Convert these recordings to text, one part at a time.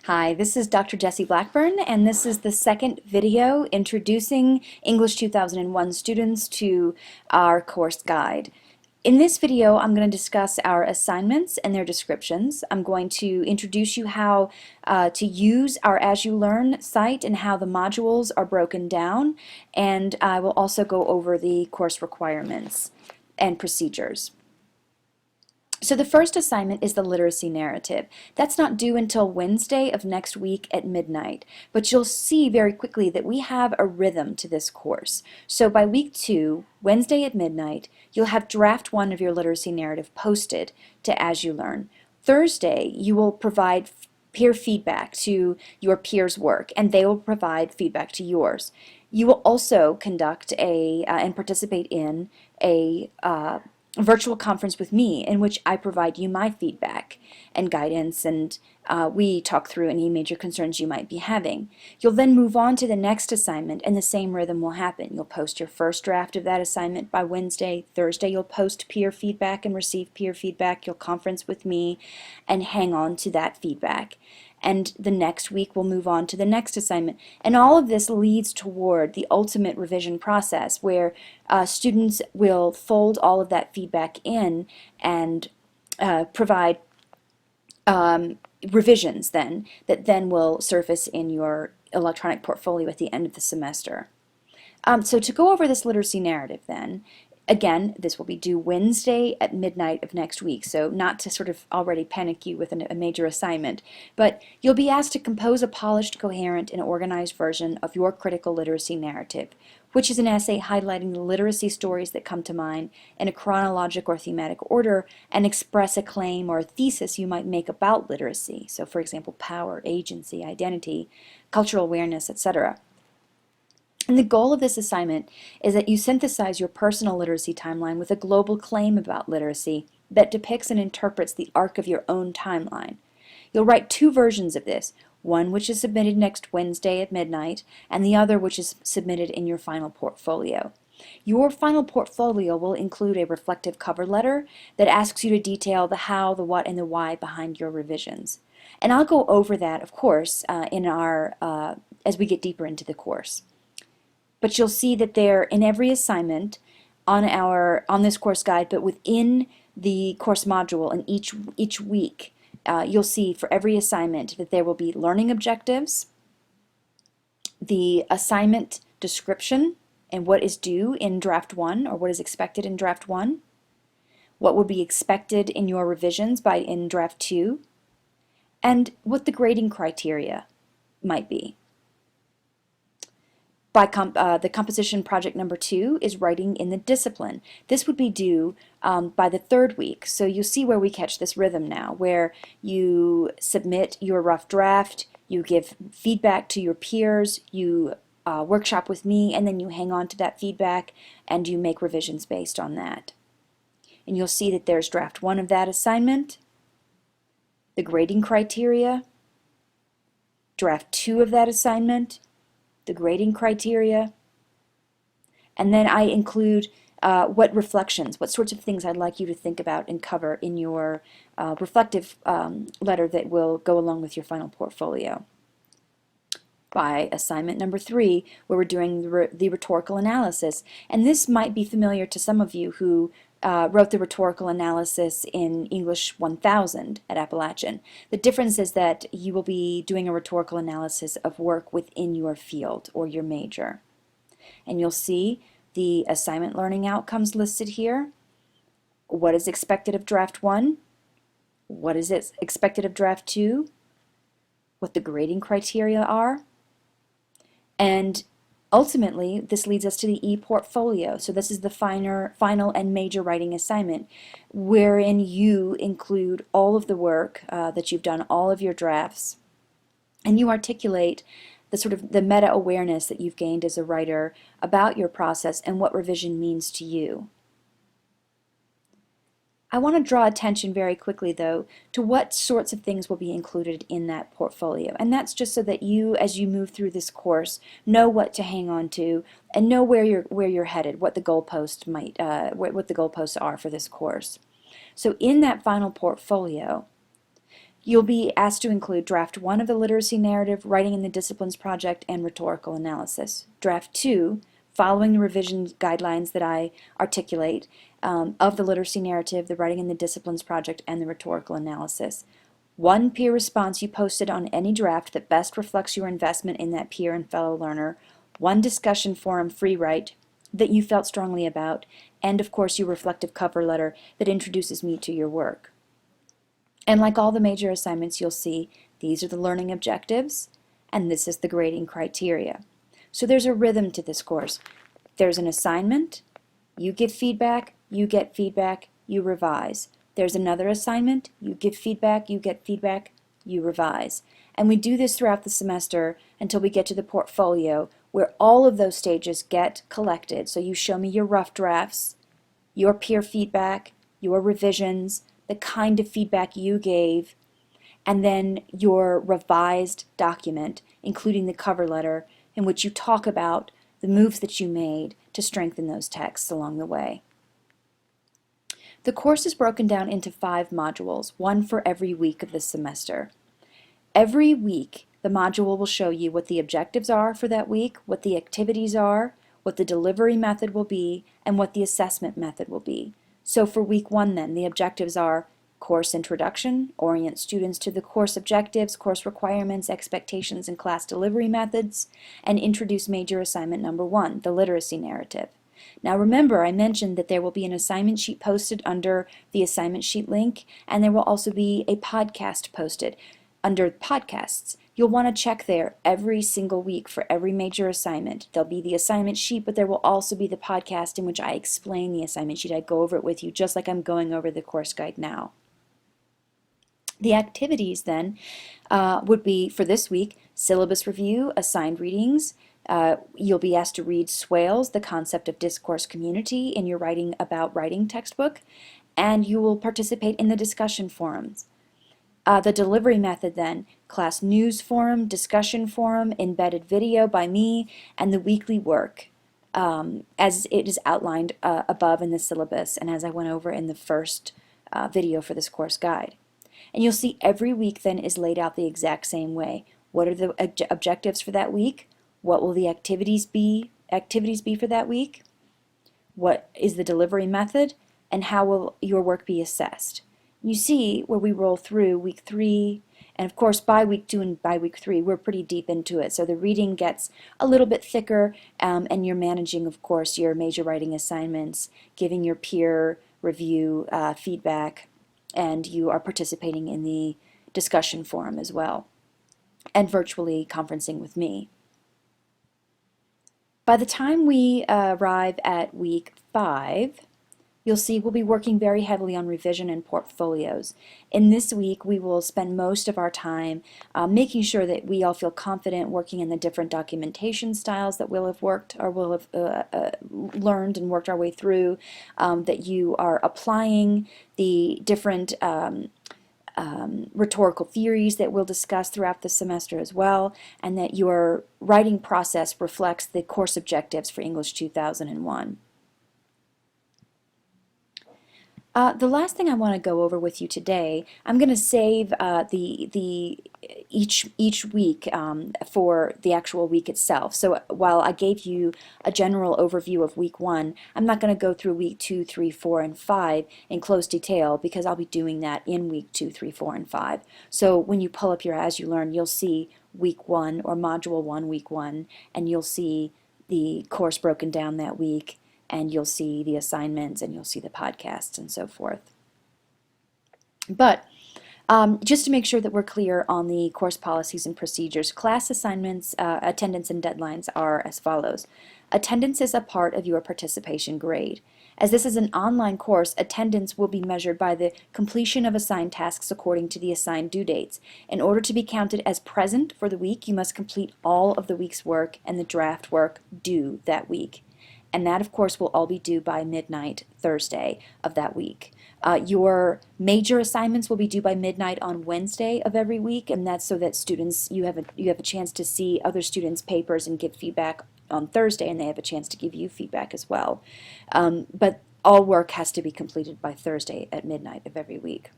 Hi, this is Dr. Jessie Blackburn, and this is the second video introducing English 2001 students to our course guide. In this video, I'm going to discuss our assignments and their descriptions. I'm going to introduce you how to use our As You Learn site and how the modules are broken down, and I will also go over the course requirements and procedures. So the first assignment is the literacy narrative. That's not due until Wednesday of next week at midnight, but you'll see very quickly that we have a rhythm to this course. So by week 2, Wednesday at midnight, you'll have draft 1 of your literacy narrative posted to As You Learn. Thursday, you will provide peer feedback to your peers' work, and they will provide feedback to yours. You will also conduct and participate in a virtual conference with me in which I provide you my feedback and guidance, and we talk through any major concerns you might be having. You'll then move on to the next assignment, and the same rhythm will happen. You'll post your first draft of that assignment by Wednesday. Thursday you'll post peer feedback and receive peer feedback. You'll conference with me and hang on to that feedback. And the next week we'll move on to the next assignment. And all of this leads toward the ultimate revision process where students will fold all of that feedback in and provide revisions that then will surface in your electronic portfolio at the end of the semester. So to go over this literacy narrative then, again, this will be due Wednesday at midnight of next week, so not to sort of already panic you with a major assignment, but you'll be asked to compose a polished, coherent, and organized version of your critical literacy narrative, which is an essay highlighting the literacy stories that come to mind in a chronologic or thematic order and express a claim or a thesis you might make about literacy. So, for example, power, agency, identity, cultural awareness, etc. And the goal of this assignment is that you synthesize your personal literacy timeline with a global claim about literacy that depicts and interprets the arc of your own timeline. You'll write 2 versions of this, one which is submitted next Wednesday at midnight, and the other which is submitted in your final portfolio. Your final portfolio will include a reflective cover letter that asks you to detail the how, the what, and the why behind your revisions. And I'll go over that, of course, as we get deeper into the course. But you'll see that there, in every assignment on this course guide, but within the course module and each week, you'll see for every assignment that there will be learning objectives, the assignment description and what is due in draft 1 or what is expected in draft 1, what will be expected in your revisions in draft 2, and what the grading criteria might be. The composition project number 2 is writing in the discipline. This would be due by the 3rd week, so you'll see where we catch this rhythm now, where you submit your rough draft, you give feedback to your peers, you workshop with me, and then you hang on to that feedback and you make revisions based on that. And you'll see that there's draft 1 of that assignment, the grading criteria, draft 2 of that assignment, the grading criteria, and then I include what reflections, what sorts of things I'd like you to think about and cover in your reflective letter that will go along with your final portfolio. By assignment number 3, where we're doing the rhetorical analysis, and this might be familiar to some of you who wrote the rhetorical analysis in English 1000 at Appalachian. The difference is that you will be doing a rhetorical analysis of work within your field or your major. And you'll see the assignment learning outcomes listed here. What is expected of draft 1? What is expected of draft 2? What the grading criteria are? And ultimately, this leads us to the e-portfolio. So this is the final and major writing assignment, wherein you include all of the work that you've done, all of your drafts, and you articulate the meta-awareness that you've gained as a writer about your process and what revision means to you. I want to draw attention very quickly, though, to what sorts of things will be included in that portfolio. And that's just so that you, as you move through this course, know what to hang on to and know where you're headed, what the goalposts are for this course. So in that final portfolio, You'll be asked to include Draft 1 of the literacy narrative, writing in the disciplines project, and rhetorical analysis. Draft 2, following the revision guidelines that I articulate, of the literacy narrative, the writing in the disciplines project, and the rhetorical analysis. One peer response you posted on any draft that best reflects your investment in that peer and fellow learner. One discussion forum free write that you felt strongly about, and of course your reflective cover letter that introduces me to your work. And like all the major assignments, you'll see these are the learning objectives, and this is the grading criteria. So there's a rhythm to this course. There's an assignment, you give feedback, you get feedback, you revise. There's another assignment, you give feedback, you get feedback, you revise. And we do this throughout the semester until we get to the portfolio, where all of those stages get collected. So you show me your rough drafts, your peer feedback, your revisions, the kind of feedback you gave, and then your revised document, including the cover letter, in which you talk about the moves that you made to strengthen those texts along the way. The course is broken down into 5 modules, one for every week of the semester. Every week, the module will show you what the objectives are for that week, what the activities are, what the delivery method will be, and what the assessment method will be. So for week 1 then, the objectives are course introduction, orient students to the course objectives, course requirements, expectations, and class delivery methods, and introduce major assignment number 1, the literacy narrative. Now remember, I mentioned that there will be an assignment sheet posted under the assignment sheet link, and there will also be a podcast posted under podcasts. You'll want to check there every single week for every major assignment. There'll be the assignment sheet, but there will also be the podcast in which I explain the assignment sheet. I go over it with you just like I'm going over the course guide now. The activities then would be, for this week, syllabus review, assigned readings. You'll be asked to read Swales, The Concept of Discourse Community, in your Writing About Writing textbook, and you will participate in the discussion forums. The delivery method then, class news forum, discussion forum, embedded video by me, and the weekly work, as it is outlined above in the syllabus and as I went over in the first video for this course guide. And you'll see every week then is laid out the exact same way. What are the objectives for that week? What will the activities be for that week? What is the delivery method? And how will your work be assessed? You see where we roll through week 3, and of course by week 2 and by week 3 we're pretty deep into it, so the reading gets a little bit thicker, and you're managing, of course, your major writing assignments, giving your peer review feedback, and you are participating in the discussion forum as well, and virtually conferencing with me. By the time we arrive at week 5, you'll see we'll be working very heavily on revision and portfolios. In this week, we will spend most of our time making sure that we all feel confident working in the different documentation styles that we'll have worked or will have learned and worked our way through, that you are applying the different rhetorical theories that we'll discuss throughout the semester as well, and that your writing process reflects the course objectives for English 2001. The last thing I want to go over with you today, I'm going to save each week for the actual week itself. So while I gave you a general overview of week 1, I'm not going to go through week 2, 3, 4, and 5 in close detail, because I'll be doing that in week 2, 3, 4, and 5. So when you pull up your As You Learn, you'll see week 1 or module 1, week 1, and you'll see the course broken down that week, and you'll see the assignments, and you'll see the podcasts, and so forth. But just to make sure that we're clear on the course policies and procedures, class assignments, attendance, and deadlines are as follows. Attendance is a part of your participation grade. As this is an online course, attendance will be measured by the completion of assigned tasks according to the assigned due dates. In order to be counted as present for the week, you must complete all of the week's work and the draft work due that week. And that, of course, will all be due by midnight Thursday of that week. Your major assignments will be due by midnight on Wednesday of every week, and that's so that students, you have a chance to see other students' papers and give feedback on Thursday, and they have a chance to give you feedback as well. But all work has to be completed by Thursday at midnight of every week.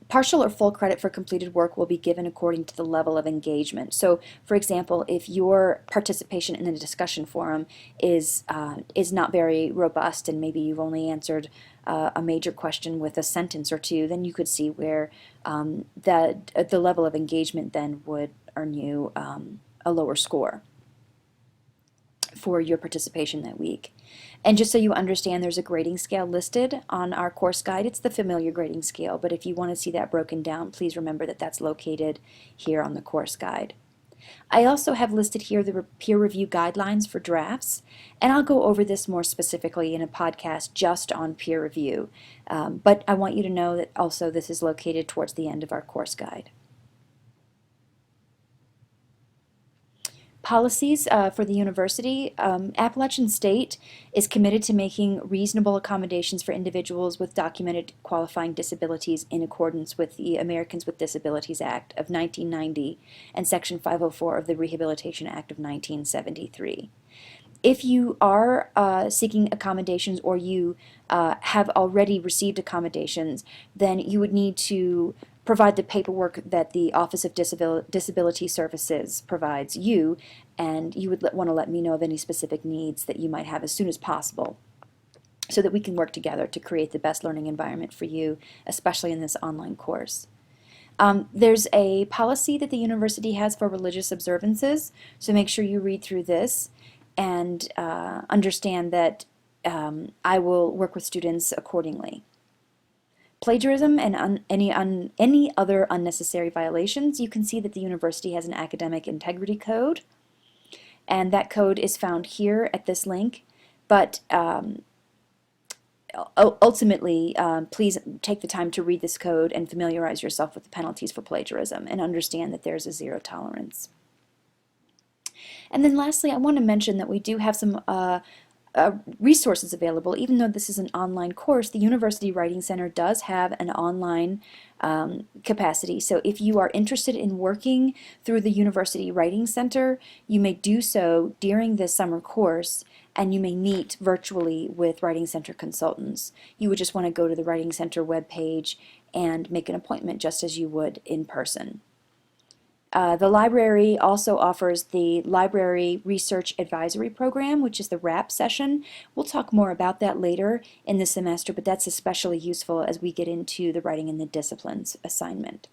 Partial or full credit for completed work will be given according to the level of engagement. So, for example, if your participation in a discussion forum is not very robust, and maybe you've only answered a major question with a sentence or two, then you could see where the level of engagement then would earn you a lower score for your participation that week. And just so you understand, there's a grading scale listed on our course guide. It's the familiar grading scale, but if you want to see that broken down, please remember that that's located here on the course guide. I also have listed here the peer review guidelines for drafts, and I'll go over this more specifically in a podcast just on peer review. But I want you to know that also this is located towards the end of our course guide. Policies for the university. Appalachian State is committed to making reasonable accommodations for individuals with documented qualifying disabilities in accordance with the Americans with Disabilities Act of 1990 and Section 504 of the Rehabilitation Act of 1973. If you are seeking accommodations, or you have already received accommodations, then you would need to provide the paperwork that the Office of Disability Services provides you, and you would want to let me know of any specific needs that you might have as soon as possible, so that we can work together to create the best learning environment for you, especially in this online course. There's a policy that the university has for religious observances, so make sure you read through this and understand that I will work with students accordingly. Plagiarism and any other unnecessary violations, you can see that the university has an academic integrity code, and that code is found here at this link. But ultimately, please take the time to read this code and familiarize yourself with the penalties for plagiarism, and understand that there's a zero tolerance. And then lastly, I want to mention that we do have some resources available. Even though this is an online course, the University Writing Center does have an online capacity. So if you are interested in working through the University Writing Center, you may do so during this summer course, and you may meet virtually with Writing Center consultants. You would just want to go to the Writing Center webpage and make an appointment just as you would in person. The library also offers the Library Research Advisory Program, which is the RAP session. We'll talk more about that later in the semester, but that's especially useful as we get into the Writing in the Disciplines assignment.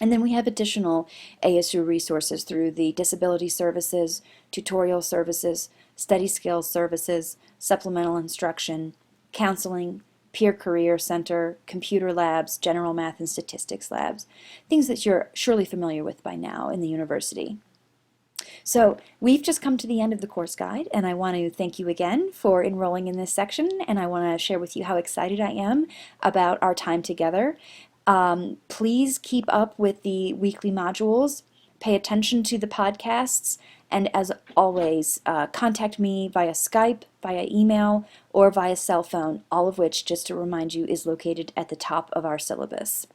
And then we have additional ASU resources through the Disability Services, Tutorial Services, Study Skills Services, Supplemental Instruction, Counseling, Peer Career Center, Computer Labs, General Math and Statistics Labs, things that you're surely familiar with by now in the university. So we've just come to the end of the course guide, and I want to thank you again for enrolling in this section, and I want to share with you how excited I am about our time together. Please keep up with the weekly modules, pay attention to the podcasts, and as always, contact me via Skype, via email, or via cell phone, all of which, just to remind you, is located at the top of our syllabus.